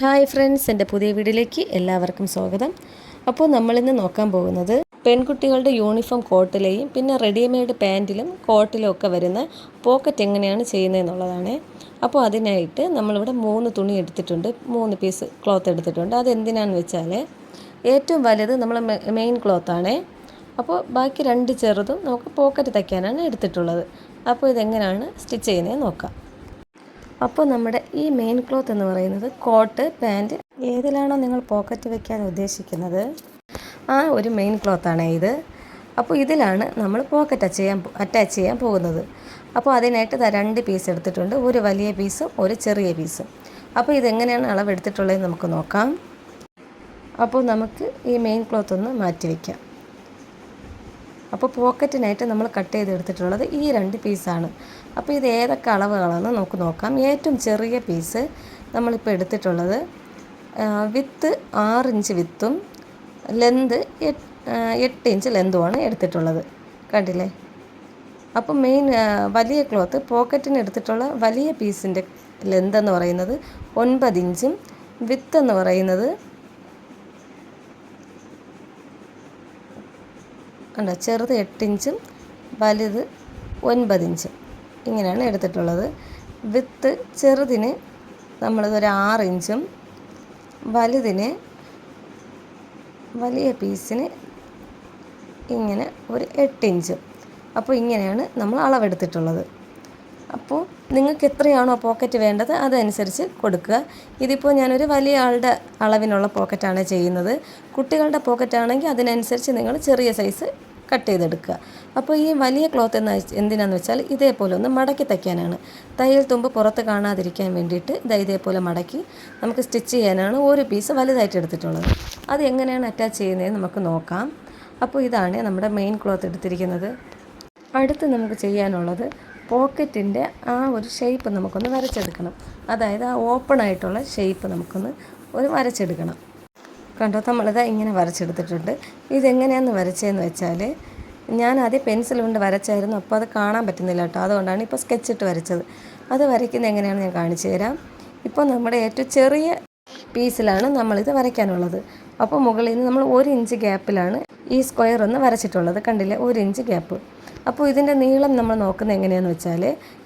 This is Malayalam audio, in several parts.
ഹായ് ഫ്രണ്ട്സ്, എൻ്റെ പുതിയ വീഡിയോയിലേക്ക് എല്ലാവർക്കും സ്വാഗതം. അപ്പോൾ നമ്മളിന്ന് നോക്കാൻ പോകുന്നത് പെൺകുട്ടികളുടെ യൂണിഫോം കോട്ടിലെയും പിന്നെ റെഡിമെയ്ഡ് പാൻറ്റിലും കോട്ടിലും ഒക്കെ വരുന്ന പോക്കറ്റ് എങ്ങനെയാണ് ചെയ്യുന്നതെന്നുള്ളതാണ്. അപ്പോൾ അതിനായിട്ട് നമ്മളിവിടെ 3 തുണി എടുത്തിട്ടുണ്ട്, 3 പീസ് ക്ലോത്ത് എടുത്തിട്ടുണ്ട്. അതെന്തിനാണെന്ന് വെച്ചാൽ ഏറ്റവും വലുത് നമ്മൾ മെയിൻ ക്ലോത്താണ്. അപ്പോൾ ബാക്കി 2 ചെറുതും നമുക്ക് പോക്കറ്റ് തയ്ക്കാനാണ് എടുത്തിട്ടുള്ളത്. അപ്പോൾ ഇതെങ്ങനെയാണ് സ്റ്റിച്ച് ചെയ്യുന്നത് നോക്കാം. അപ്പോൾ നമ്മുടെ ഈ മെയിൻ ക്ലോത്ത് എന്ന് പറയുന്നത് കോട്ട്, പാൻറ്റ് ഏതിലാണോ നിങ്ങൾ പോക്കറ്റ് വയ്ക്കാൻ ഉദ്ദേശിക്കുന്നത് ആ ഒരു മെയിൻ ക്ലോത്താണ് ഇത്. അപ്പോൾ ഇതിലാണ് നമ്മൾ പോക്കറ്റ് അറ്റാച്ച് ചെയ്യാൻ പോകുന്നത്. അപ്പോൾ അതിനായിട്ട് 2 പീസ് എടുത്തിട്ടുണ്ട്, ഒരു വലിയ പീസും ഒരു ചെറിയ പീസും. അപ്പോൾ ഇതെങ്ങനെയാണ് അളവെടുത്തിട്ടുള്ളതെന്ന് നമുക്ക് നോക്കാം. അപ്പോൾ നമുക്ക് ഈ മെയിൻ ക്ലോത്ത് ഒന്ന് മാറ്റി വയ്ക്കാം. അപ്പോൾ പോക്കറ്റിനായിട്ട് നമ്മൾ കട്ട് ചെയ്തെടുത്തിട്ടുള്ളത് ഈ 2 പീസാണ്. അപ്പോൾ ഇത് ഏതൊക്കെ അളവുകളാണെന്ന് നമുക്ക് നോക്കാം. ഏറ്റവും ചെറിയ പീസ് നമ്മളിപ്പോൾ എടുത്തിട്ടുള്ളത് വിത്ത് 6 ഇഞ്ച് വിത്തും ലെന്ത് 8 ഇഞ്ച് ലെന്തുമാണ് എടുത്തിട്ടുള്ളത്, കണ്ടില്ലേ. അപ്പോൾ വലിയ ക്ലോത്ത് പോക്കറ്റിന് എടുത്തിട്ടുള്ള വലിയ പീസിൻ്റെ ലെന്ത് എന്ന് പറയുന്നത് 9 ഇഞ്ചും വിത്ത് എന്ന് പറയുന്നത് ചെറുത് 8 ഇഞ്ചും വലുത് 9 ഇഞ്ചും ഇങ്ങനെയാണ് എടുത്തിട്ടുള്ളത്. വിത്ത് ചെറുതിന് നമ്മളിതൊരു 6 ഇഞ്ചും വലുതിന് വലിയ പീസിന് ഇങ്ങനെ ഒരു 8 ഇഞ്ചും. അപ്പോൾ ഇങ്ങനെയാണ് നമ്മൾ അളവെടുത്തിട്ടുള്ളത്. അപ്പോൾ നിങ്ങൾക്ക് എത്രയാണോ പോക്കറ്റ് വേണ്ടത് അതനുസരിച്ച് കൊടുക്കുക. ഇതിപ്പോൾ ഞാനൊരു വലിയ ആളുടെ അളവിനുള്ള പോക്കറ്റാണ് ചെയ്യുന്നത്. കുട്ടികളുടെ പോക്കറ്റാണെങ്കിൽ അതിനനുസരിച്ച് നിങ്ങൾ ചെറിയ സൈസ് കട്ട് ചെയ്തെടുക്കുക. അപ്പോൾ ഈ വലിയ ക്ലോത്ത് എന്തിനാന്ന് വെച്ചാൽ ഇതേപോലെ ഒന്ന് മടക്കി തയ്ക്കാനാണ്. തയ്യൽ തുമ്പ് പുറത്ത് കാണാതിരിക്കാൻ വേണ്ടിയിട്ട് ഇതേപോലെ മടക്കി നമുക്ക് സ്റ്റിച്ച് ചെയ്യാനാണ് ഒരു പീസ് വലുതായിട്ട് എടുത്തിട്ടുള്ളത്. അത് എങ്ങനെയാണ് അറ്റാച്ച് ചെയ്യുന്നതെന്ന് നമുക്ക് നോക്കാം. അപ്പോൾ ഇതാണ് നമ്മുടെ മെയിൻ ക്ലോത്ത് എടുത്തിരിക്കുന്നത്. അടുത്ത് നമുക്ക് ചെയ്യാനുള്ളത് പോക്കറ്റിൻ്റെ ആ ഒരു ഷേപ്പ് നമുക്കൊന്ന് വരച്ചെടുക്കണം. അതായത് ആ ഓപ്പൺ ആയിട്ടുള്ള ഷേപ്പ് നമുക്കൊന്ന് വരച്ചെടുക്കണം. കണ്ടോ, നമ്മളിത് ഇങ്ങനെ വരച്ചെടുത്തിട്ടുണ്ട്. ഇതെങ്ങനെയാണെന്ന് വരച്ചതെന്ന് വെച്ചാൽ ഞാൻ ആദ്യം പെൻസിൽ കൊണ്ട് വരച്ചായിരുന്നു, അപ്പോൾ അത് കാണാൻ പറ്റുന്നില്ല കേട്ടോ. അതുകൊണ്ടാണ് ഇപ്പോൾ സ്കെച്ചിട്ട് വരച്ചത്. അത് വരയ്ക്കുന്നത് എങ്ങനെയാണെന്ന് ഞാൻ കാണിച്ചു തരാം. ഇപ്പോൾ നമ്മുടെ ഏറ്റവും ചെറിയ പീസിലാണ് നമ്മളിത് വരയ്ക്കാനുള്ളത്. അപ്പോൾ മുകളിൽ നിന്ന് നമ്മൾ 1 ഇഞ്ച് ഗ്യാപ്പിലാണ് ഈ സ്ക്വയർ ഒന്ന് വരച്ചിട്ടുള്ളത്, കണ്ടില്ലേ, 1 ഇഞ്ച് ഗ്യാപ്പ്. അപ്പോൾ ഇതിൻ്റെ നീളം നമ്മൾ നോക്കുന്നത് എങ്ങനെയാണെന്ന് വെച്ചാൽ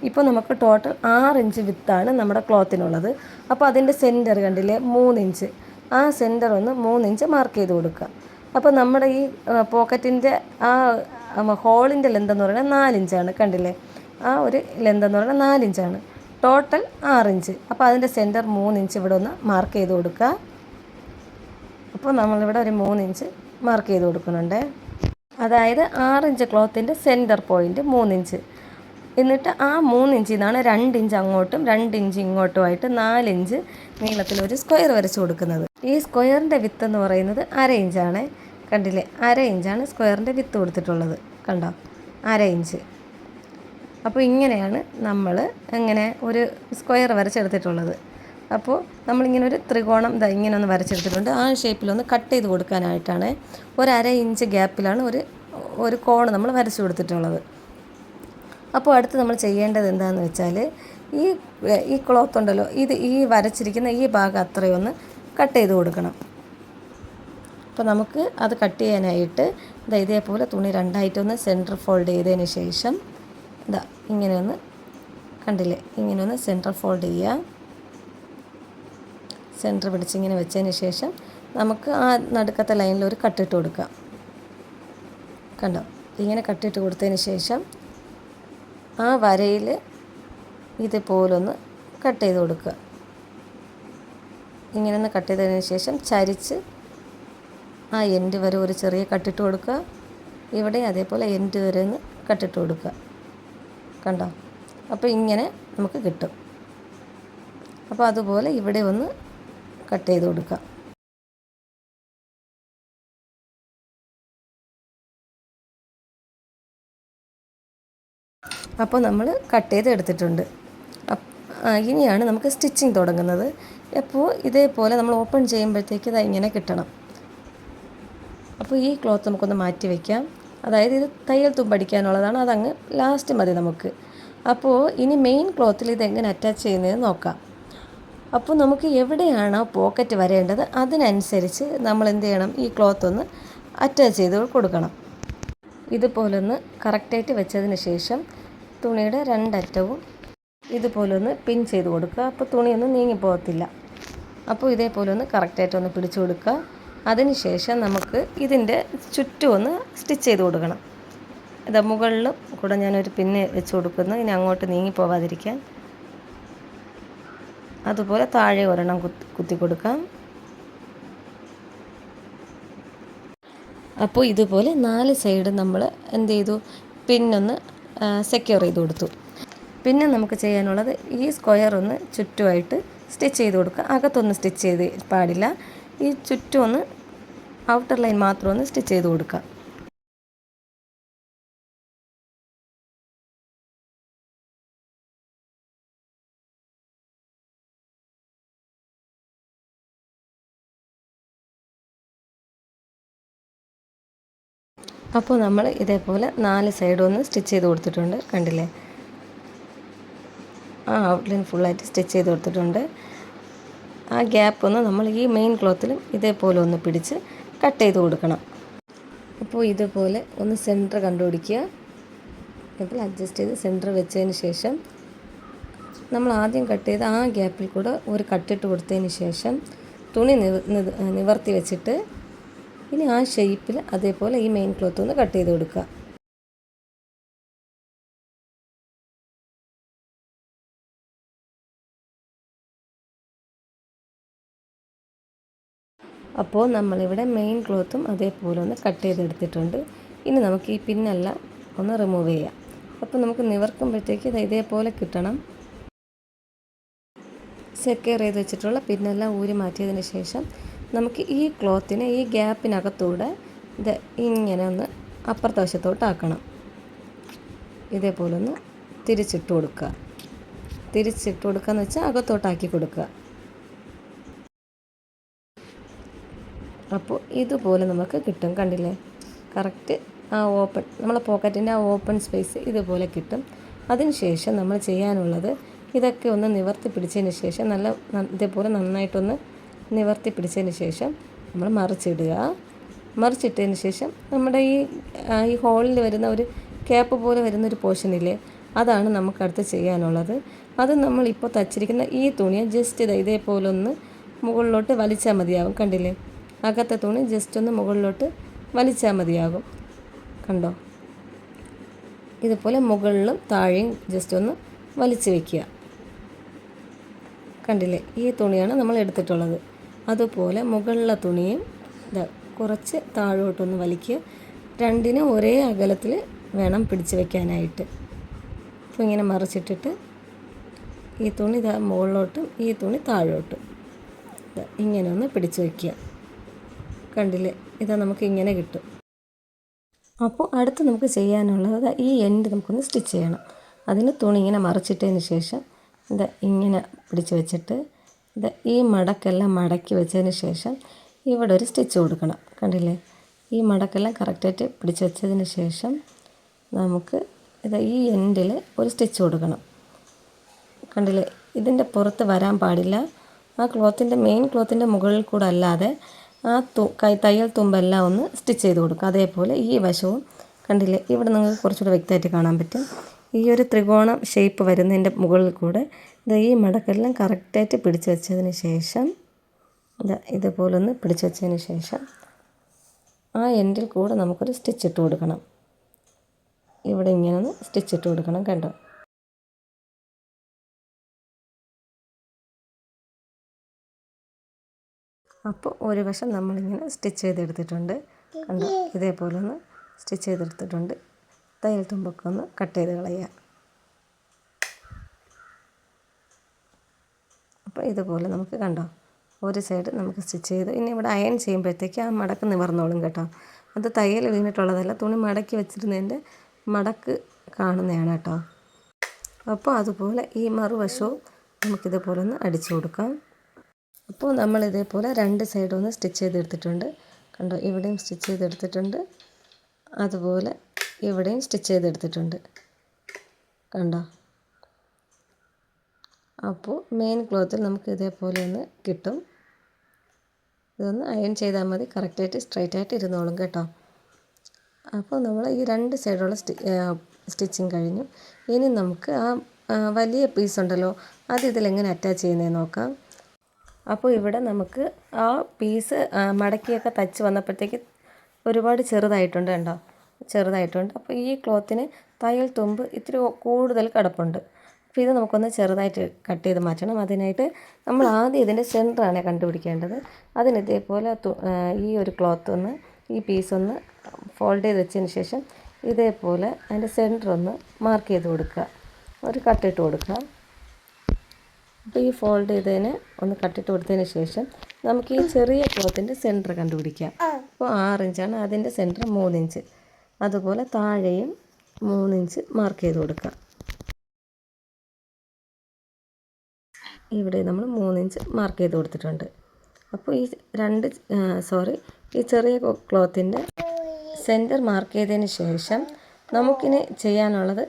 ഇപ്പോൾ നമുക്ക് ടോട്ടൽ 6 ഇഞ്ച് വിത്താണ് നമ്മുടെ ക്ലോത്തിനുള്ളത്. അപ്പോൾ അതിൻ്റെ സെൻറ്റർ കണ്ടില്ലേ 3 ഇഞ്ച്, ആ സെൻറ്റർ ഒന്ന് 3 ഇഞ്ച് മാർക്ക് ചെയ്ത് കൊടുക്കുക. അപ്പോൾ നമ്മുടെ ഈ പോക്കറ്റിൻ്റെ ആ ഹോളിൻ്റെ ലെന്ത് എന്ന് പറയുന്നത് 4 ഇഞ്ചാണ്, കണ്ടില്ലേ. ആ ഒരു ലെന്ത് എന്ന് പറയുന്നത് 4 ഇഞ്ചാണ്, ടോട്ടൽ 6 ഇഞ്ച്. അപ്പോൾ അതിൻ്റെ സെൻറ്റർ 3 ഇഞ്ച് ഇവിടെ ഒന്ന് മാർക്ക് ചെയ്ത് കൊടുക്കുക. അപ്പോൾ നമ്മളിവിടെ ഒരു 3 ഇഞ്ച് മാർക്ക് ചെയ്ത് കൊടുക്കുന്നുണ്ട്. അതായത് 6 ഇഞ്ച് ക്ലോത്തിൻ്റെ സെൻറ്റർ പോയിൻറ്റ് 3 ഇഞ്ച്. എന്നിട്ട് ആ 3 ഇഞ്ചിൽ നിന്നാണ് 2 ഇഞ്ച് അങ്ങോട്ടും 2 ഇഞ്ച് ഇങ്ങോട്ടുമായിട്ട് 4 ഇഞ്ച് നീളത്തിലൊരു സ്ക്വയർ വരച്ച് കൊടുക്കുന്നത്. ഈ സ്ക്വയറിൻ്റെ വിത്ത് എന്ന് പറയുന്നത് 1/2 ഇഞ്ചാണ്, കണ്ടില്ലേ. 1/2 ഇഞ്ചാണ് സ്ക്വയറിൻ്റെ വിത്ത് കൊടുത്തിട്ടുള്ളത്, കണ്ടോ, 1/2 ഇഞ്ച്. അപ്പോൾ ഇങ്ങനെയാണ് നമ്മൾ ഒരു സ്ക്വയർ വരച്ചെടുത്തിട്ടുള്ളത്. അപ്പോൾ നമ്മളിങ്ങനെ ഒരു ത്രികോണം ഇങ്ങനെ ഒന്ന് വരച്ചെടുത്തിട്ടുണ്ട്. ആ ഷേപ്പിലൊന്ന് കട്ട് ചെയ്ത് കൊടുക്കാനായിട്ടാണ് 1/2 ഇഞ്ച് ഗ്യാപ്പിലാണ് ഒരു കോൺ നമ്മൾ വരച്ചു കൊടുത്തിട്ടുള്ളത്. അപ്പോൾ അടുത്ത് നമ്മൾ ചെയ്യേണ്ടത് എന്താണെന്ന് വെച്ചാൽ ഈ ക്ലോത്ത് ഉണ്ടല്ലോ, ഈ വരച്ചിരിക്കുന്ന ഈ ഭാഗം അത്രയൊന്ന് കട്ട് ചെയ്ത് കൊടുക്കണം. അപ്പോൾ നമുക്ക് അത് കട്ട് ചെയ്യാനായിട്ട് ഇതേപോലെ തുണി 2ആയിട്ടൊന്ന് സെൻറ്റർ ഫോൾഡ് ചെയ്തതിന് ശേഷം ഇങ്ങനെയൊന്ന്, കണ്ടില്ലേ, ഇങ്ങനെയൊന്ന് സെൻറ്റർ ഫോൾഡ് ചെയ്യുക. സെൻറ്റർ പിടിച്ചിങ്ങനെ വെച്ചതിന് ശേഷം നമുക്ക് ആ നടുക്കത്തെ ലൈനിൽ ഒരു കട്ടിട്ട് കൊടുക്കാം, കണ്ടോ. ഇങ്ങനെ കട്ടിട്ട് കൊടുത്തതിന് ശേഷം ആ വരയിൽ ഇതുപോലൊന്ന് കട്ട് ചെയ്ത് കൊടുക്കുക. ഇങ്ങനെ ഒന്ന് കട്ട് ചെയ്തതിന് ശേഷം ചരിച്ച് ആ എൻഡ് വരെ ഒരു ചെറിയ കട്ടിട്ട് കൊടുക്കുക. ഇവിടെ അതേപോലെ എൻഡ് വരെ ഒന്ന് കട്ടിട്ട് കൊടുക്കുക, കണ്ടോ. അപ്പോൾ ഇങ്ങനെ നമുക്ക് കിട്ടും. അപ്പോൾ അതുപോലെ ഇവിടെ ഒന്ന് കട്ട് ചെയ്ത് കൊടുക്കുക. അപ്പോൾ നമ്മൾ കട്ട് ചെയ്ത് എടുത്തിട്ടുണ്ട്. ഇനിയാണ് നമുക്ക് സ്റ്റിച്ചിങ് തുടങ്ങുന്നത്. അപ്പോൾ ഇതേപോലെ നമ്മൾ ഓപ്പൺ ചെയ്യുമ്പോഴത്തേക്ക് ഇങ്ങനെ കിട്ടണം. അപ്പോൾ ഈ ക്ലോത്ത് നമുക്കൊന്ന് മാറ്റി വയ്ക്കാം. അതായത് ഇത് തയ്യൽ തുമ്പടിക്കാനുള്ളതാണ്, അതങ്ങ് ലാസ്റ്റ് മതി നമുക്ക്. അപ്പോൾ ഇനി മെയിൻ ക്ലോത്തിൽ ഇതെങ്ങനെ അറ്റാച്ച് ചെയ്യുന്നതെന്ന് നോക്കാം. അപ്പോൾ നമുക്ക് എവിടെയാണോ പോക്കറ്റ് വരേണ്ടത് അതിനനുസരിച്ച് നമ്മൾ എന്ത് ചെയ്യണം, ഈ ക്ലോത്ത് ഒന്ന് അറ്റാച്ച് ചെയ്ത് കൊടുക്കണം. ഇതുപോലൊന്ന് കറക്റ്റായിട്ട് വെച്ചതിന് ശേഷം തുണിയുടെ രണ്ടറ്റവും ഇതുപോലൊന്ന് പിൻ ചെയ്ത് കൊടുക്കുക. അപ്പോൾ തുണിയൊന്നും നീങ്ങിപ്പോകത്തില്ല. അപ്പോൾ ഇതേപോലെ ഒന്ന് കറക്റ്റായിട്ടൊന്ന് പിടിച്ചു കൊടുക്കുക. അതിന് ശേഷം നമുക്ക് ഇതിൻ്റെ ചുറ്റും ഒന്ന് സ്റ്റിച്ച് ചെയ്ത് കൊടുക്കണം. ഇതാ മുകളിൽ കൂടെ ഞാനൊരു പിന്ന് വെച്ച് കൊടുക്കുന്നു, ഇനി അങ്ങോട്ട് നീങ്ങിപ്പോവാതിരിക്കാൻ. അതുപോലെ താഴെ ഒരെണ്ണം കുത്തി കൊടുക്കാം. അപ്പോൾ ഇതുപോലെ 4 സൈഡ് നമ്മൾ എന്ത് ചെയ്തു, പിന്നൊന്ന് സെക്യൂർ ചെയ്ത് കൊടുത്തു. പിന്നെ നമുക്ക് ചെയ്യാനുള്ളത് ഈ സ്ക്വയർ ഒന്ന് ചുറ്റുമായിട്ട് സ്റ്റിച്ച് ചെയ്ത് കൊടുക്കുക. അകത്തൊന്ന് സ്റ്റിച്ച് ചെയ്ത് പാടില്ല, ഈ ചുറ്റും ഒന്ന് ഔട്ടർ ലൈൻ മാത്രം ഒന്ന് സ്റ്റിച്ച് ചെയ്ത് കൊടുക്കുക. അപ്പോൾ നമ്മൾ ഇതേപോലെ 4 സൈഡും ഒന്ന് സ്റ്റിച്ച് ചെയ്ത് കൊടുത്തിട്ടുണ്ട്, കണ്ടില്ലേ? ആ ഔട്ട്ലൈൻ ഫുള്ളായിട്ട് സ്റ്റിച്ച് ചെയ്ത് കൊടുത്തിട്ടുണ്ട്. ആ ഗ്യാപ്പ് ഒന്ന് നമ്മൾ ഈ മെയിൻ ക്ലോത്തിലും ഇതേപോലെ ഒന്ന് പിടിച്ച് കട്ട് ചെയ്ത് കൊടുക്കണം. അപ്പോൾ ഇതുപോലെ ഒന്ന് സെൻറ്റർ കണ്ടുപിടിക്കുക. ഇപ്പോൾ അഡ്ജസ്റ്റ് ചെയ്ത് സെൻറ്റർ വെച്ചതിന് ശേഷം നമ്മൾ ആദ്യം കട്ട് ചെയ്ത് ആ ഗ്യാപ്പിൽ കൂടെ ഒരു കട്ടിട്ട് കൊടുത്തതിന് ശേഷം തുണി നിവർത്തി വെച്ചിട്ട് ഇനി ആ ഷേപ്പിൽ അതേപോലെ ഈ മെയിൻ ക്ലോത്ത് ഒന്ന് കട്ട് ചെയ്ത് കൊടുക്കുക. അപ്പോൾ നമ്മളിവിടെ മെയിൻ ക്ലോത്തും അതേപോലെ ഒന്ന് കട്ട് ചെയ്തെടുത്തിട്ടുണ്ട്. ഇനി നമുക്ക് ഈ പിന്നെല്ലാം ഒന്ന് റിമൂവ് ചെയ്യാം. അപ്പോൾ നമുക്ക് നിവർക്കുമ്പോഴത്തേക്ക് ഇതേപോലെ കിട്ടണം. സെക്യൂർ ചെയ്ത് വെച്ചിട്ടുള്ള പിന്നെല്ലാം ഊരി മാറ്റിയതിന് ശേഷം നമുക്ക് ഈ ക്ലോത്തിനെ ഈ ഗ്യാപ്പിനകത്തൂടെ ഇത് ഇങ്ങനെ ഒന്ന് അപ്പുറത്തെ വശത്തോട്ടാക്കണം. ഇതേപോലെ ഒന്ന് തിരിച്ചിട്ട് കൊടുക്കുക. തിരിച്ചിട്ട് കൊടുക്കുക എന്ന് വെച്ചാൽ അകത്തോട്ടാക്കി കൊടുക്കുക. അപ്പോൾ ഇതുപോലെ നമുക്ക് കിട്ടും, കണ്ടില്ലേ? കറക്റ്റ് ആ ഓപ്പൺ, നമ്മളെ പോക്കറ്റിൻ്റെ ആ ഓപ്പൺ സ്പേസ് ഇതുപോലെ കിട്ടും. അതിന് ശേഷം നമ്മൾ ചെയ്യാനുള്ളത് ഇതൊക്കെ ഒന്ന് നിവർത്തി പിടിച്ചതിന് ശേഷം ഇതേപോലെ നന്നായിട്ടൊന്ന് നിവർത്തി പിടിച്ചതിന് ശേഷം നമ്മൾ മറിച്ചിടുക. മറിച്ചിട്ടതിന് ശേഷം നമ്മുടെ ഈ ഹോളിൽ വരുന്ന ഒരു ക്യാപ്പ് പോലെ വരുന്നൊരു പോർഷനില്ലേ, അതാണ് നമുക്കടുത്ത് ചെയ്യാനുള്ളത്. അത് നമ്മളിപ്പോൾ തച്ചിരിക്കുന്ന ഈ തുണിയെ ജസ്റ്റ് ഇതേപോലെ ഒന്ന് മുകളിലോട്ട് വലിച്ചാൽ മതിയാവും, കണ്ടില്ലേ? അകത്തെ തുണി ജസ്റ്റ് ഒന്ന് മുകളിലോട്ട് വലിച്ചാൽ മതിയാകും, കണ്ടോ? ഇതുപോലെ മുകളിലും താഴെയും ജസ്റ്റ് ഒന്ന് വലിച്ച് വയ്ക്കുക, കണ്ടില്ലേ? ഈ തുണിയാണ് നമ്മൾ എടുത്തിട്ടുള്ളത്. അതുപോലെ മുകളിലെ തുണിയും കുറച്ച് താഴോട്ടൊന്ന് വലിക്കുക. രണ്ടിനും ഒരേ അകലത്തിൽ വേണം പിടിച്ച് വയ്ക്കാനായിട്ട്. അപ്പോൾ ഇങ്ങനെ മറിച്ചിട്ടിട്ട് ഈ തുണി മുകളിലോട്ടും ഈ തുണി താഴോട്ടും ഇങ്ങനെ ഒന്ന് പിടിച്ച് വയ്ക്കുക, കണ്ടില്ലേ? ഇതാ നമുക്ക് ഇങ്ങനെ കിട്ടും. അപ്പോൾ അടുത്ത് നമുക്ക് ചെയ്യാനുള്ളത് ഈ എൻഡ് നമുക്കൊന്ന് സ്റ്റിച്ച് ചെയ്യണം. അതിന് തുണി ഇങ്ങനെ മറിച്ചിട്ടതിന് ശേഷം ഇങ്ങനെ പിടിച്ച് വെച്ചിട്ട് ഈ മടക്കെല്ലാം മടക്കി വെച്ചതിന് ശേഷം ഇവിടെ ഒരു സ്റ്റിച്ച് കൊടുക്കണം, കണ്ടില്ലേ? ഈ മടക്കെല്ലാം കറക്റ്റായിട്ട് പിടിച്ച് വെച്ചതിന് ശേഷം നമുക്ക് ഈ എൻഡിൽ ഒരു സ്റ്റിച്ച് കൊടുക്കണം, കണ്ടില്ലേ? ഇതിൻ്റെ പുറത്ത് വരാൻ പാടില്ല. ആ ക്ലോത്തിൻ്റെ മെയിൻ ക്ലോത്തിൻ്റെ മുകളിൽ കൂടെ അല്ലാതെ ആ തയ്യൽ തുമ്പെല്ലാം ഒന്ന് സ്റ്റിച്ച് ചെയ്ത് കൊടുക്കുക. അതേപോലെ ഈ വശവും, കണ്ടില്ലേ? ഇവിടെ നിങ്ങൾക്ക് കുറച്ചുകൂടെ വ്യക്തമായിട്ട് കാണാൻ പറ്റും. ഈ ഒരു ത്രികോണം ഷേപ്പ് വരുന്നതിൻ്റെ മുകളിൽ കൂടെ ഈ മടക്കെല്ലാം കറക്റ്റായിട്ട് പിടിച്ച് വെച്ചതിന് ശേഷം ഇതുപോലെ ഒന്ന് പിടിച്ച് വെച്ചതിന് ശേഷം ആ എൻഡിൽ കൂടെ നമുക്കൊരു സ്റ്റിച്ച് ഇട്ട് കൊടുക്കണം. ഇവിടെ ഇങ്ങനെ ഒന്ന് സ്റ്റിച്ച് ഇട്ട് കൊടുക്കണം, കണ്ടോ? അപ്പോൾ ഒരു വശം നമ്മളിങ്ങനെ സ്റ്റിച്ച് ചെയ്തെടുത്തിട്ടുണ്ട്, കണ്ടോ? ഇതേപോലെ ഒന്ന് സ്റ്റിച്ച് ചെയ്തെടുത്തിട്ടുണ്ട്. തയ്യൽ തുമ്പൊക്കെ ഒന്ന് കട്ട് ചെയ്ത് കളയുക. അപ്പോൾ ഇതുപോലെ നമുക്ക്, കണ്ടോ? ഒരു സൈഡ് നമുക്ക് സ്റ്റിച്ച് ചെയ്ത് ഇനി ഇവിടെ അയൺ ചെയ്യുമ്പോഴത്തേക്ക് ആ മടക്ക് നിവർന്നോളും കേട്ടോ. അത് തയ്യൽ വീണിട്ടുള്ളതല്ല, തുണി മടക്കി വെച്ചിരുന്നതിൻ്റെ മടക്ക് കാണുന്നതാണ് കേട്ടോ. അപ്പോൾ അതുപോലെ ഈ മറുവശവും നമുക്കിതുപോലെ ഒന്ന് അടിച്ചു കൊടുക്കാം. അപ്പോൾ നമ്മൾ ഇതേപോലെ 2 സൈഡും ഒന്ന് സ്റ്റിച്ച് ചെയ്തെടുത്തിട്ടുണ്ട്, കണ്ടോ? ഇവിടെയും സ്റ്റിച്ച് ചെയ്തെടുത്തിട്ടുണ്ട്, അതുപോലെ ഇവിടെയും സ്റ്റിച്ച് ചെയ്തെടുത്തിട്ടുണ്ട്, കണ്ടോ? അപ്പോൾ മെയിൻ ക്ലോത്തിൽ നമുക്ക് ഇതേപോലെ ഒന്ന് കിട്ടും. ഇതൊന്ന് അയൺ ചെയ്താൽ മതി, കറക്റ്റായിട്ട് സ്ട്രൈറ്റായിട്ട് ഇരുന്നോളും കേട്ടോ. അപ്പോൾ നമ്മൾ ഈ രണ്ട് സൈഡുള്ള സ്റ്റിച്ചിങ് കഴിഞ്ഞു. ഇനി നമുക്ക് ആ വലിയ പീസ് ഉണ്ടല്ലോ, അത് ഇതിലെങ്ങനെ അറ്റാച്ച് ചെയ്യുന്നതെന്ന് നോക്കാം. അപ്പോൾ ഇവിടെ നമുക്ക് ആ പീസ് മടക്കിയൊക്കെ തച്ച് വന്നപ്പോഴത്തേക്ക് ഒരുപാട് ചെറുതായിട്ടുണ്ട് കണ്ടോ, ചെറുതായിട്ടുണ്ട്. അപ്പോൾ ഈ ക്ലോത്തിന് തയ്യൽ തുമ്പ് ഇത്തിരി കൂടുതൽ കിടപ്പുണ്ട്. അപ്പോൾ ഇത് നമുക്കൊന്ന് ചെറുതായിട്ട് കട്ട് ചെയ്ത് മാറ്റണം. അതിനായിട്ട് നമ്മൾ ആദ്യം ഇതിൻ്റെ സെൻറ്ററാണ് കണ്ടുപിടിക്കേണ്ടത്. അതിന് ഇതേപോലെ ഈ ഒരു ക്ലോത്ത് ഒന്ന്, ഈ പീസൊന്ന് ഫോൾഡ് ചെയ്ത് വെച്ചതിന് ശേഷം ഇതേപോലെ അതിൻ്റെ സെൻറ്റർ ഒന്ന് മാർക്ക് ചെയ്ത് കൊടുക്കുക, ഒരു കട്ടിട്ട് കൊടുക്കുക. അപ്പോൾ ഈ ഫോൾഡ് ചെയ്തതിന് ഒന്ന് കട്ടിട്ട് കൊടുത്തതിന് ശേഷം നമുക്ക് ഈ ചെറിയ ക്ലോത്തിൻ്റെ സെൻറ്റർ കണ്ടുപിടിക്കാം. അപ്പോൾ 6 ഇഞ്ചാണ്, അതിൻ്റെ സെൻറ്റർ 3 ഇഞ്ച്. അതുപോലെ താഴെയും 3 ഇഞ്ച് മാർക്ക് ചെയ്ത് കൊടുക്കുക. ഇവിടെ നമ്മൾ 3 ഇഞ്ച് മാർക്ക് ചെയ്ത് കൊടുത്തിട്ടുണ്ട്. അപ്പോൾ ഈ ചെറിയ ക്ലോത്തിൻ്റെ സെൻറ്റർ മാർക്ക് ചെയ്തതിന് ശേഷം നമുക്കിനി ചെയ്യാനുള്ളത്,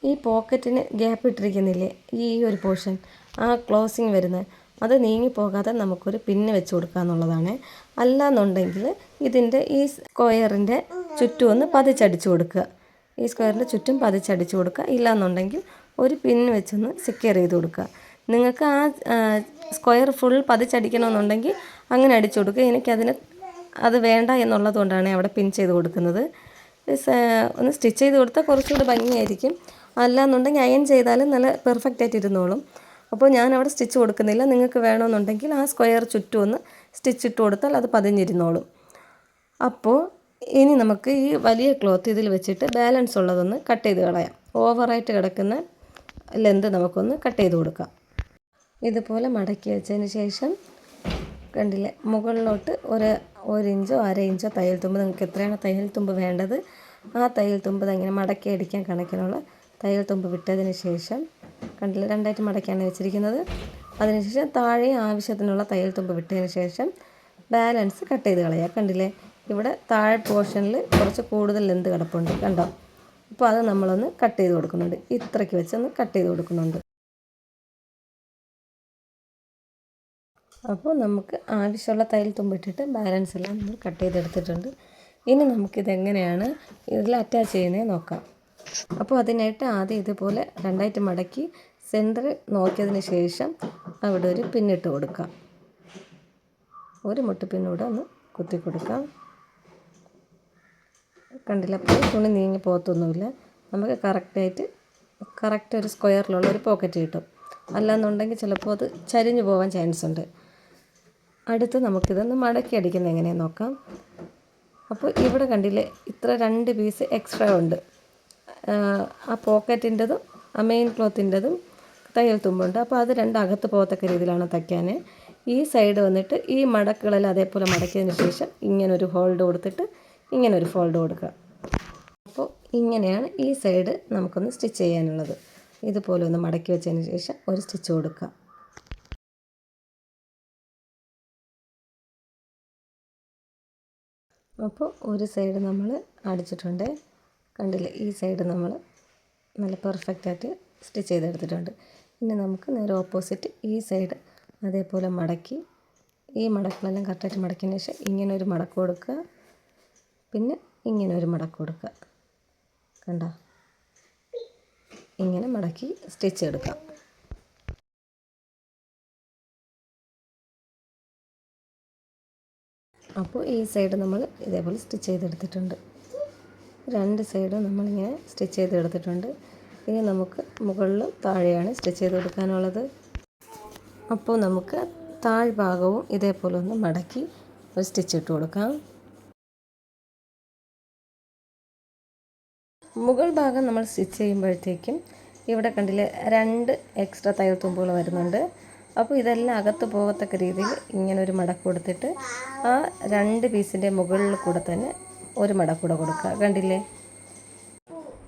ഈ പോക്കറ്റിന് ഗ്യാപ്പ് ഇട്ടിരിക്കുന്നില്ലേ ഈ ഒരു പോർഷൻ, ആ ക്ലോസിങ് വരുന്നത്, അത് നീങ്ങിപ്പോകാതെ നമുക്കൊരു പിന്ന് വെച്ച് കൊടുക്കുക എന്നുള്ളതാണ്. അല്ലാന്നുണ്ടെങ്കിൽ ഇതിൻ്റെ ഈ സ്ക്വയറിൻ്റെ ചുറ്റും ഒന്ന് പതിച്ചടിച്ച് കൊടുക്കുക, ഈ സ്ക്വയറിൻ്റെ ചുറ്റും പതിച്ചടിച്ച് കൊടുക്കുക. ഇല്ലയെന്നുണ്ടെങ്കിൽ ഒരു പിന്ന് വെച്ചൊന്ന് സെക്യൂർ ചെയ്ത് കൊടുക്കുക. നിങ്ങൾക്ക് ആ സ്ക്വയർ ഫുൾ പതിച്ചടിക്കണമെന്നുണ്ടെങ്കിൽ അങ്ങനെ അടിച്ചു കൊടുക്കുക. അത് വേണ്ട എന്നുള്ളത് കൊണ്ടാണ് അവിടെ പിൻ ചെയ്ത് കൊടുക്കുന്നത്. ഒന്ന് സ്റ്റിച്ച് ചെയ്ത് കൊടുത്താൽ കുറച്ചുകൂടി ഭംഗിയായിരിക്കും. അല്ലാന്നുണ്ടെങ്കിൽ അയൺ ചെയ്താലും നല്ല പെർഫെക്റ്റ് ആയിട്ട് ഇരുന്നോളും. അപ്പോൾ ഞാൻ അവിടെ സ്റ്റിച്ച് കൊടുക്കുന്നില്ല. നിങ്ങൾക്ക് വേണമെന്നുണ്ടെങ്കിൽ ആ സ്ക്വയർ ചുറ്റും ഒന്ന് സ്റ്റിച്ച് ഇട്ട് കൊടുത്താൽ അത് പതിഞ്ഞിരുന്നോളും. അപ്പോൾ ഇനി നമുക്ക് ഈ വലിയ ക്ലോത്ത് ഇതിൽ വെച്ചിട്ട് ബാലൻസ് ഉള്ളതൊന്ന് കട്ട് ചെയ്ത് കളയാം. ഓവറായിട്ട് കിടക്കുന്ന ലെന്ത് നമുക്കൊന്ന് കട്ട് ചെയ്ത് കൊടുക്കാം. ഇതുപോലെ മടക്കി വെച്ചതിന് ശേഷം കണ്ടില്ലേ, മുകളിലോട്ട് ഒരു ഇഞ്ചോ 1/2 ഇഞ്ചോ തയ്യൽ തുമ്പ്, നിങ്ങൾക്ക് എത്രയാണ് തയ്യൽ തുമ്പ് വേണ്ടത് ആ തയ്യൽ തുമ്പ് ഇങ്ങനെ മടക്കി അടിക്കാൻ കണക്കിനുള്ള തയ്യൽ തുമ്പ് വിട്ടതിന് ശേഷം കണ്ടില്ലേ, 2ആയിട്ട് മടക്കിയാണ് വെച്ചിരിക്കുന്നത്. അതിനുശേഷം താഴെ ആവശ്യത്തിനുള്ള തയ്യൽ തുമ്പ് വിട്ടതിന് ശേഷം ബാലൻസ് കട്ട് ചെയ്ത് കളയുക. കണ്ടില്ലേ, ഇവിടെ താഴെ പോർഷനിൽ കുറച്ച് കൂടുതൽ ലെന്ത് കിടപ്പുണ്ട് കണ്ടോ. അപ്പോൾ അത് നമ്മളൊന്ന് കട്ട് ചെയ്ത് കൊടുക്കുന്നുണ്ട്, ഇത്രയ്ക്ക് വെച്ചൊന്ന് കട്ട് ചെയ്ത് കൊടുക്കുന്നുണ്ട്. അപ്പോൾ നമുക്ക് ആവശ്യമുള്ള തയ്യൽ തുമ്പിട്ടിട്ട് ബാലൻസ് എല്ലാം നമ്മൾ കട്ട് ചെയ്തെടുത്തിട്ടുണ്ട്. ഇനി നമുക്കിതെങ്ങനെയാണ് ഇതിൽ അറ്റാച്ച് ചെയ്യുന്നത് നോക്കാം. അപ്പോൾ അതിനായിട്ട് ആദ്യം ഇതുപോലെ 2ആയിട്ട് മടക്കി സെൻറ്റർ നോക്കിയതിന് ശേഷം അവിടെ ഒരു പിന്നിട്ട് കൊടുക്കാം. ഒരു മുട്ട് പിന്നൂടെ ഒന്ന് കുത്തി കൊടുക്കാം. കണ്ടില്ല, അപ്പോൾ തുണി നീങ്ങി പോകത്തൊന്നുമില്ല. നമുക്ക് കറക്റ്റ് ഒരു സ്ക്വയറിലുള്ള ഒരു പോക്കറ്റ് കിട്ടും. അല്ലാന്നുണ്ടെങ്കിൽ ചിലപ്പോൾ അത് ചരിഞ്ഞു പോകാൻ ചാൻസ് ഉണ്ട്. അടുത്ത് നമുക്കിതൊന്ന് മടക്കി അടിക്കുന്നത് എങ്ങനെയാണെന്ന് നോക്കാം. അപ്പോൾ ഇവിടെ കണ്ടില്ലേ, ഇത്ര 2 പീസ് എക്സ്ട്രാ ഉണ്ട്. ആ പോക്കറ്റിൻ്റെതും ആ മെയിൻ ക്ലോത്തിൻ്റെതും തയ്യൽ തുമ്പുണ്ട്. അപ്പോൾ അത് അകത്ത് പോകത്തക്ക രീതിയിലാണ് തയ്ക്കാൻ. ഈ സൈഡ് വന്നിട്ട് ഈ മടക്കുകളെല്ലാം അതേപോലെ മടക്കിയതിന് ശേഷം ഇങ്ങനൊരു ഹോൾഡ് കൊടുത്തിട്ട് ഇങ്ങനൊരു ഫോൾഡ് കൊടുക്കുക. അപ്പോൾ ഇങ്ങനെയാണ് ഈ സൈഡ് നമുക്കൊന്ന് സ്റ്റിച്ച് ചെയ്യാനുള്ളത്. ഇതുപോലെ ഒന്ന് മടക്കി വെച്ചതിന് ശേഷം ഒരു സ്റ്റിച്ച് കൊടുക്കുക. അപ്പോൾ ഒരു സൈഡ് നമ്മൾ അടിച്ചിട്ടുണ്ട് കണ്ടില്ലേ, ഈ സൈഡ് നമ്മൾ നല്ല പെർഫെക്റ്റായിട്ട് സ്റ്റിച്ച് ചെയ്തെടുത്തിട്ടുണ്ട്. ഇനി നമുക്ക് നേരെ ഓപ്പോസിറ്റ് ഈ സൈഡ് അതേപോലെ മടക്കി ഈ മടക്കുകളെല്ലാം കറക്റ്റായിട്ട് മടക്കിയതിന് ശേഷം ഇങ്ങനെ ഒരു മടക്ക് കൊടുക്കുക, പിന്നെ ഇങ്ങനെ ഒരു മടക്ക് കൊടുക്കുക. കണ്ടോ, ഇങ്ങനെ മടക്കി സ്റ്റിച്ച് എടുക്കാം. അപ്പോൾ ഈ സൈഡ് നമ്മൾ ഇതേപോലെ സ്റ്റിച്ച് ചെയ്തെടുത്തിട്ടുണ്ട്. 2 സൈഡും നമ്മളിങ്ങനെ സ്റ്റിച്ച് ചെയ്തെടുത്തിട്ടുണ്ട്. ഇനി നമുക്ക് മുകളിലും താഴെയാണ് സ്റ്റിച്ച് ചെയ്ത് കൊടുക്കാനുള്ളത്. അപ്പോൾ നമുക്ക് താഴ്ഭാഗവും ഇതേപോലെ ഒന്ന് മടക്കി ഒരു സ്റ്റിച്ച് ഇട്ട് കൊടുക്കാം. മുകൾ ഭാഗം നമ്മൾ സ്റ്റിച്ച് ചെയ്യുമ്പോഴത്തേക്കും ഇവിടെ കണ്ടില്ലേ 2 എക്സ്ട്രാ തയ്യൽ തുമ്പുകൾ വരുന്നുണ്ട്. അപ്പോൾ ഇതെല്ലാം അകത്ത് പോകത്തക്ക രീതിയിൽ ഇങ്ങനെ ഒരു മടക്ക് കൊടുത്തിട്ട് ആ 2 പീസിൻ്റെ മുകളിൽ കൂടെ തന്നെ ഒരു മടക്ക് കൂടെ കൊടുക്കുക. കണ്ടില്ലേ,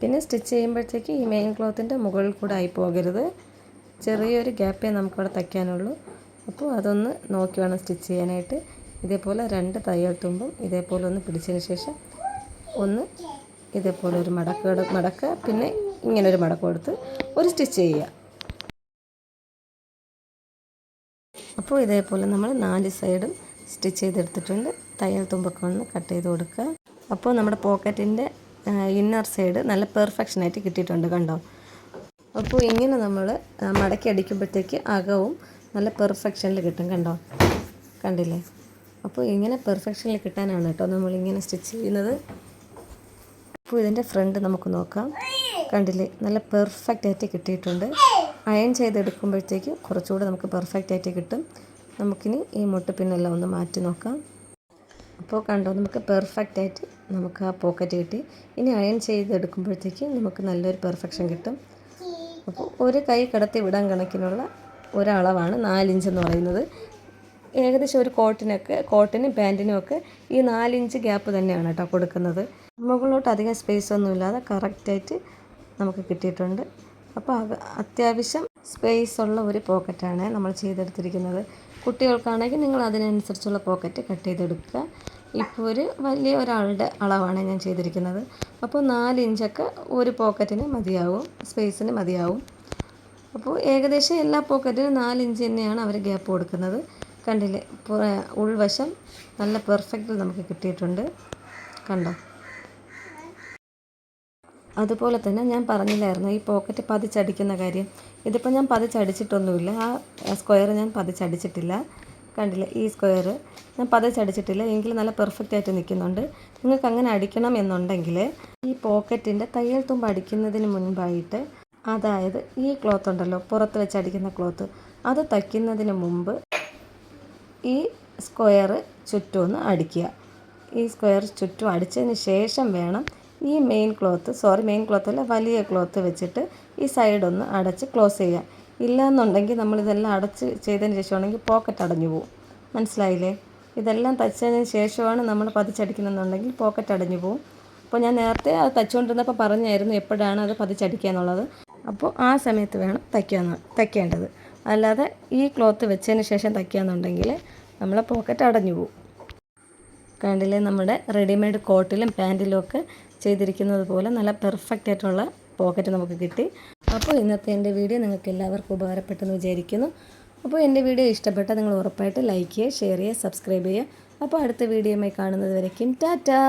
പിന്നെ സ്റ്റിച്ച് ചെയ്യുമ്പോഴത്തേക്ക് ഈ മെയിൻ ക്ലോത്തിൻ്റെ മുകളിൽ കൂടെ ആയി പോകരുത്. ചെറിയൊരു ഗ്യാപ്പേ നമുക്കവിടെ തയ്ക്കാനുള്ളൂ. അപ്പോൾ അതൊന്ന് നോക്കി വേണം സ്റ്റിച്ച് ചെയ്യാനായിട്ട്. ഇതേപോലെ 2 തയ്യൽ തുമ്പും ഇതേപോലെ ഒന്ന് പിടിച്ചതിന് ശേഷം ഒന്ന് ഇതേപോലെ ഒരു മടക്ക് പിന്നെ ഇങ്ങനൊരു മടക്ക് കൊടുത്ത് ഒരു സ്റ്റിച്ച് ചെയ്യുക. അപ്പോൾ ഇതേപോലെ നമ്മൾ 4 സൈഡും സ്റ്റിച്ച് ചെയ്തെടുത്തിട്ടുണ്ട്. തയ്യൽ തുമ്പൊക്കെ ഒന്ന് കട്ട് ചെയ്ത് കൊടുക്കുക. അപ്പോൾ നമ്മുടെ പോക്കറ്റിൻ്റെ ഇന്നർ സൈഡ് നല്ല പെർഫെക്ഷനായിട്ട് കിട്ടിയിട്ടുണ്ട്, കണ്ടോ. അപ്പോൾ ഇങ്ങനെ നമ്മൾ മടക്കി അടിക്കുമ്പോഴത്തേക്ക് അകവും നല്ല പെർഫെക്ഷനിൽ കിട്ടും, കണ്ടോ, കണ്ടില്ലേ. അപ്പോൾ ഇങ്ങനെ പെർഫെക്ഷനിൽ കിട്ടാനാണ് കേട്ടോ നമ്മളിങ്ങനെ സ്റ്റിച്ച് ചെയ്യുന്നത്. അപ്പോൾ ഇതിൻ്റെ ഫ്രണ്ട് നമുക്ക് നോക്കാം, കണ്ടില്ലേ, നല്ല പെർഫെക്റ്റായിട്ട് കിട്ടിയിട്ടുണ്ട്. അയൺ ചെയ്തെടുക്കുമ്പോഴത്തേക്ക് കുറച്ചുകൂടെ നമുക്ക് പെർഫെക്റ്റായിട്ട് കിട്ടും. നമുക്കിനി ഈ മുട്ടുപിന്നെല്ലാം ഒന്ന് മാറ്റി നോക്കാം. അപ്പോൾ കണ്ടോ, നമുക്ക് പെർഫെക്റ്റായിട്ട് നമുക്ക് ആ പോക്കറ്റ് കിട്ടി. ഇനി അയൺ ചെയ്തെടുക്കുമ്പോഴത്തേക്ക് നമുക്ക് നല്ലൊരു പെർഫെക്ഷൻ കിട്ടും. അപ്പോൾ ഒരു കൈ കടത്തി വിടാൻ കണക്കിനുള്ള ഒരളവാണ് 4 ഇഞ്ച് എന്ന് പറയുന്നത്. ഏകദേശം ഒരു കോട്ടിനും പാൻറ്റിനും ഒക്കെ ഈ 4 ഇഞ്ച് ഗ്യാപ്പ് തന്നെയാണ് കേട്ടോ കൊടുക്കുന്നത്. മുകളിലോട്ട് അധികം സ്പേസ് ഒന്നുമില്ലാതെ കറക്റ്റായിട്ട് നമുക്ക് കിട്ടിയിട്ടുണ്ട്. അപ്പോൾ അത്യാവശ്യം സ്പേസ് ഉള്ള ഒരു പോക്കറ്റാണ് നമ്മൾ ചെയ്തെടുത്തിരിക്കുന്നത്. കുട്ടികൾക്കാണെങ്കിൽ നിങ്ങൾ അതിനനുസരിച്ചുള്ള പോക്കറ്റ് കട്ട് ചെയ്തെടുക്കുക. ഇപ്പോൾ വലിയ ഒരാളുടെ അളവാണ് ഞാൻ ചെയ്തിരിക്കുന്നത്. അപ്പോൾ 4 ഇഞ്ചൊക്കെ ഒരു പോക്കറ്റിന് മതിയാവും, സ്പേസിന് മതിയാവും. അപ്പോൾ ഏകദേശം എല്ലാ പോക്കറ്റിനും 4 ഇഞ്ച് തന്നെയാണ് അവർ ഗ്യാപ്പ് കൊടുക്കുന്നത്. കണ്ടില്ലേ, ഉൾവശം നല്ല പെർഫെക്റ്റിൽ നമുക്ക് കിട്ടിയിട്ടുണ്ട്, കണ്ടോ. അതുപോലെ തന്നെ ഞാൻ പറഞ്ഞില്ലായിരുന്നു ഈ പോക്കറ്റ് പതിച്ചടിക്കുന്ന കാര്യം. ഇതിപ്പോൾ ഞാൻ പതിച്ചടിച്ചിട്ടൊന്നുമില്ല, ആ സ്ക്വയർ ഞാൻ പതിച്ചടിച്ചിട്ടില്ല, കണ്ടില്ലേ. ഈ സ്ക്വയർ ഞാൻ പതിച്ചടിച്ചിട്ടില്ല, എങ്കിൽ നല്ല പെർഫെക്റ്റായിട്ട് നിൽക്കുന്നുണ്ട്. നിങ്ങൾക്ക് അങ്ങനെ അടിക്കണം എന്നുണ്ടെങ്കിൽ ഈ പോക്കറ്റിൻ്റെ തയ്യൽ തുമ്പ് അടിക്കുന്നതിന് മുൻപായിട്ട്, അതായത് ഈ ക്ലോത്ത് ഉണ്ടല്ലോ, പുറത്ത് വെച്ച് അടിക്കുന്ന ക്ലോത്ത്, അത് തയ്ക്കുന്നതിന് മുമ്പ് ഈ സ്ക്വയർ ചുറ്റും ഒന്ന് അടിക്കുക. ഈ സ്ക്വയർ ചുറ്റും അടിച്ചതിന് ശേഷം വേണം ഈ മെയിൻ ക്ലോത്തല്ല, വലിയ ക്ലോത്ത് വെച്ചിട്ട് ഈ സൈഡൊന്ന് അടച്ച് ക്ലോസ് ചെയ്യുക. ഇല്ലയെന്നുണ്ടെങ്കിൽ നമ്മളിതെല്ലാം അടച്ച് ചെയ്തതിന് ശേഷമാണെങ്കിൽ പോക്കറ്റ് അടഞ്ഞു പോകും, മനസ്സിലായില്ലേ. ഇതെല്ലാം തയ്ച്ചതിന് ശേഷമാണ് നമ്മൾ പതിച്ചടിക്കുന്നതെന്നുണ്ടെങ്കിൽ പോക്കറ്റ് അടഞ്ഞു പോകും. അപ്പോൾ ഞാൻ നേരത്തെ അത് തയ്ച്ചുകൊണ്ടിരുന്നപ്പോൾ പറഞ്ഞായിരുന്നു എപ്പോഴാണ് അത് പതിച്ചടിക്കുക എന്നുള്ളത്. അപ്പോൾ ആ സമയത്ത് വേണം തയ്ക്കേണ്ടത്. അല്ലാതെ ഈ ക്ലോത്ത് വെച്ചതിന് ശേഷം തയ്ക്കുകയെന്നുണ്ടെങ്കിൽ നമ്മളെ പോക്കറ്റ് അടഞ്ഞു പോകും. കണ്ടില്ലേ, നമ്മുടെ റെഡിമെയ്ഡ് കോട്ടിലും പാൻറ്റിലും ഒക്കെ ചെയ്തിരിക്കുന്നത് പോലെ നല്ല പെർഫെക്റ്റ് ആയിട്ടുള്ള പോക്കറ്റ് നമുക്ക് കിട്ടി. അപ്പോൾ ഇന്നത്തെ എൻ്റെ വീഡിയോ നിങ്ങൾക്ക് എല്ലാവർക്കും ഉപകാരപ്പെട്ടെന്ന് വിചാരിക്കുന്നു. അപ്പോൾ എൻ്റെ വീഡിയോ ഇഷ്ടപ്പെട്ടാൽ നിങ്ങൾ ഉറപ്പായിട്ട് ലൈക്ക് ചെയ്യുക, ഷെയർ ചെയ്യുക, സബ്സ്ക്രൈബ് ചെയ്യുക. അപ്പോൾ അടുത്ത വീഡിയോയുമായി കാണുന്നത് വരയ്ക്കും ടാറ്റാ.